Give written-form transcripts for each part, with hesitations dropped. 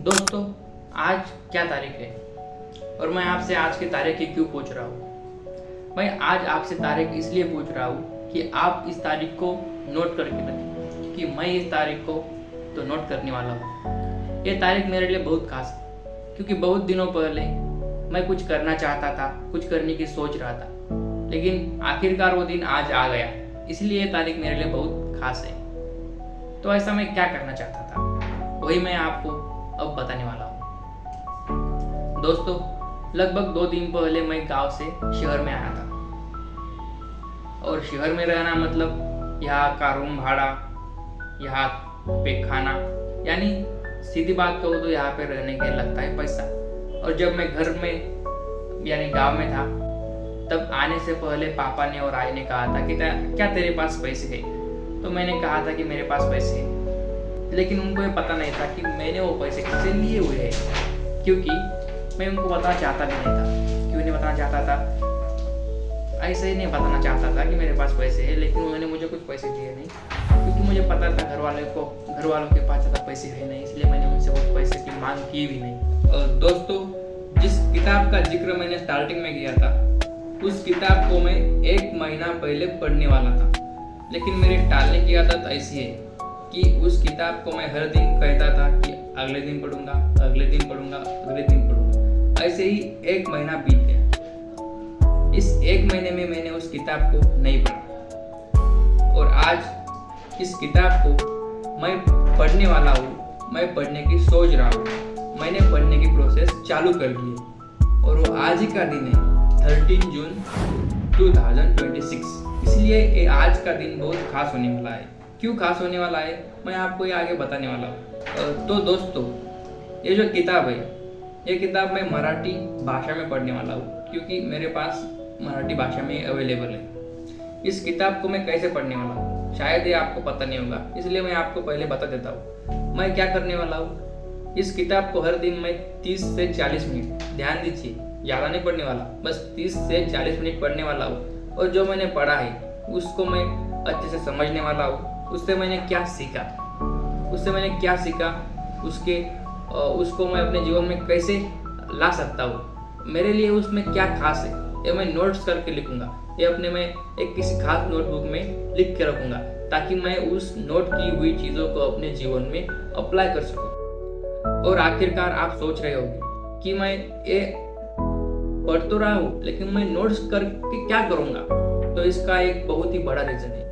दोस्तों, आज क्या तारीख है और मैं आपसे आज की तारीख ही क्यों पूछ रहा हूँ। मैं आज आपसे तारीख इसलिए पूछ रहा हूँ कि आप इस तारीख को नोट करके रखें, क्योंकि मैं इस तारीख को तो नोट करने वाला हूँ। ये तारीख मेरे लिए बहुत खास है, क्योंकि बहुत दिनों पहले मैं कुछ करना चाहता था, कुछ करने की सोच रहा था, लेकिन आखिरकार वो दिन आज आ गया। इसलिए ये तारीख मेरे लिए बहुत खास है। तो ऐसा मैं क्या करना चाहता था, वही मैं आपको अब बताने वाला हूँ। दोस्तों, लगभग 2 दिन पहले मैं गांव से शहर में आया था। और शहर में रहना मतलब यहाँ का रूम भाड़ा, यहाँ पे खाना, यानी सीधी बात कहूँ तो यहाँ पे रहने के लगता है पैसा। और जब मैं घर में यानी गांव में था, तब आने से पहले पापा ने और आई ने कहा था कि क्या तेरे पास पैसे है। तो मैंने कहा था कि मेरे पास पैसे है, लेकिन उनको ये पता नहीं था कि मैंने वो पैसे किससे लिए हुए हैं, क्योंकि मैं उनको बताना चाहता भी नहीं था। क्यों नहीं बताना चाहता था? ऐसे ही नहीं बताना चाहता था कि मेरे पास पैसे है, लेकिन उन्होंने मुझे कुछ पैसे दिए नहीं, क्योंकि मुझे पता था घर वालों के पास ज़्यादा पैसे है नहीं, इसलिए मैंने उनसे बहुत पैसे की मांग की भी नहीं। और दोस्तों, जिस किताब का जिक्र मैंने स्टार्टिंग में किया था, उस किताब को मैं 1 महीना पहले पढ़ने वाला था, लेकिन मेरे टालने की आदत ऐसी है कि उस किताब को मैं हर दिन कहता था कि अगले दिन पढ़ूंगा, अगले दिन पढ़ूंगा, अगले दिन पढ़ूंगा। ऐसे ही 1 महीना बीत गया। इस 1 महीने में मैंने उस किताब को नहीं पढ़ा, और आज इस किताब को मैं पढ़ने वाला हूँ। मैं पढ़ने की सोच रहा हूँ। मैंने पढ़ने की प्रोसेस चालू कर दी है, और वो आज ही का दिन है, 13 जून 2026। इसलिए ये आज का दिन बहुत खास होने वाला है। क्यों खास होने वाला है, मैं आपको ये आगे बताने वाला हूँ। तो दोस्तों, ये जो किताब है, ये किताब मैं मराठी भाषा में पढ़ने वाला हूँ, क्योंकि मेरे पास मराठी भाषा में अवेलेबल है। इस किताब को मैं कैसे पढ़ने वाला हूँ, शायद ये आपको पता नहीं होगा, इसलिए मैं आपको पहले बता देता हूँ मैं क्या करने वाला हूँ। इस किताब को हर दिन मैं 30 से 40 मिनट, ध्यान दीजिए, ज़्यादा नहीं पढ़ने वाला, बस 30 से 40 मिनट पढ़ने वाला हूँ। और जो मैंने पढ़ा है उसको मैं अच्छे से समझने वाला हूँ। उससे मैंने क्या सीखा, उसको मैं अपने जीवन में कैसे ला सकता हूँ, मेरे लिए उसमें क्या खास है, ये मैं नोट्स करके लिखूंगा। ये अपने में एक किसी खास नोटबुक में लिख के रखूंगा, ताकि मैं उस नोट की हुई चीज़ों को अपने जीवन में अप्लाई कर सकूँ। और आखिरकार आप सोच रहे होंगे कि मैं ये पढ़ तो रहा हूँ, लेकिन मैं नोट्स करके क्या करूँगा। तो इसका एक बहुत ही बड़ा रीजन है।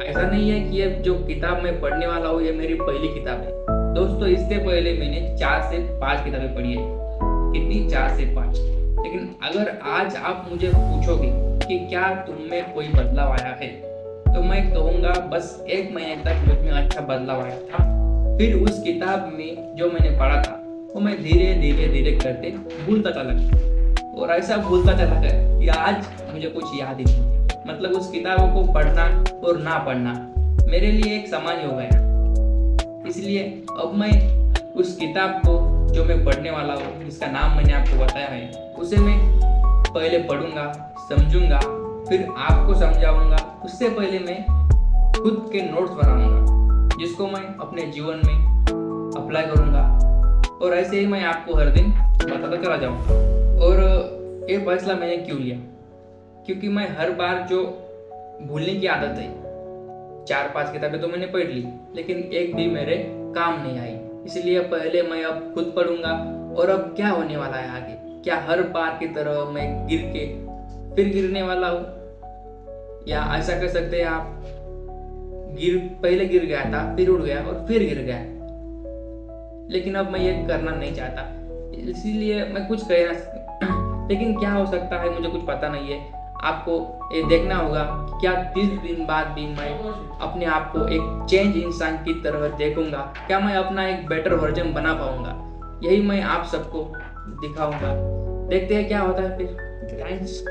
ऐसा नहीं है कि ये जो किताब मैं पढ़ने वाला हूँ ये मेरी पहली किताब है। दोस्तों, इससे पहले मैंने 4 से 5 किताबें पढ़ी है। कितनी? 4 से 5। लेकिन अगर आज आप मुझे पूछोगे कि क्या तुम में कोई बदलाव आया है, तो मैं कहूँगा बस 1 महीने तक मुझ में अच्छा बदलाव आया था। फिर उस किताब में जो मैंने पढ़ा था वो मैं धीरे धीरे करते भूलता चला गया, और ऐसा भूलता चला गया कि आज मुझे कुछ याद ही नहीं। मतलब उस किताबों को पढ़ना और ना पढ़ना मेरे लिए एक समान हो गया। इसलिए अब मैं उस किताब को जो मैं पढ़ने वाला हूँ, जिसका नाम मैंने आपको बताया है, उसे मैं पहले पढ़ूंगा, समझूंगा, फिर आपको समझाऊंगा। उससे पहले मैं खुद के नोट्स बनाऊंगा, जिसको मैं अपने जीवन में अप्लाई करूंगा, और ऐसे ही मैं आपको हर दिन बताता चला जाऊंगा। और ये फैसला मैंने क्यों लिया, क्योंकि मैं हर बार जो भूलने की आदत है, 4-5 किताबें तो मैंने पढ़ ली, लेकिन एक भी मेरे काम नहीं आई। इसलिए पहले मैं अब खुद पढ़ूंगा। और अब क्या होने वाला है आगे, क्या हर बार की तरह मैं गिर के फिर गिरने वाला हूँ, या ऐसा कर सकते हैं आप, पहले गिर गया था, फिर उड़ गया और फिर गिर गया। लेकिन अब मैं ये करना नहीं चाहता, इसीलिए मैं कुछ कहना लेकिन क्या हो सकता है मुझे कुछ पता नहीं है। आपको ये देखना होगा कि क्या 30 दिन बाद भी मैं अपने आप को एक चेंज इंसान की तरह देखूंगा, क्या मैं अपना एक बेटर वर्जन बना पाऊंगा। यही मैं आप सबको दिखाऊंगा। देखते हैं क्या होता है फिर। थैंक्स।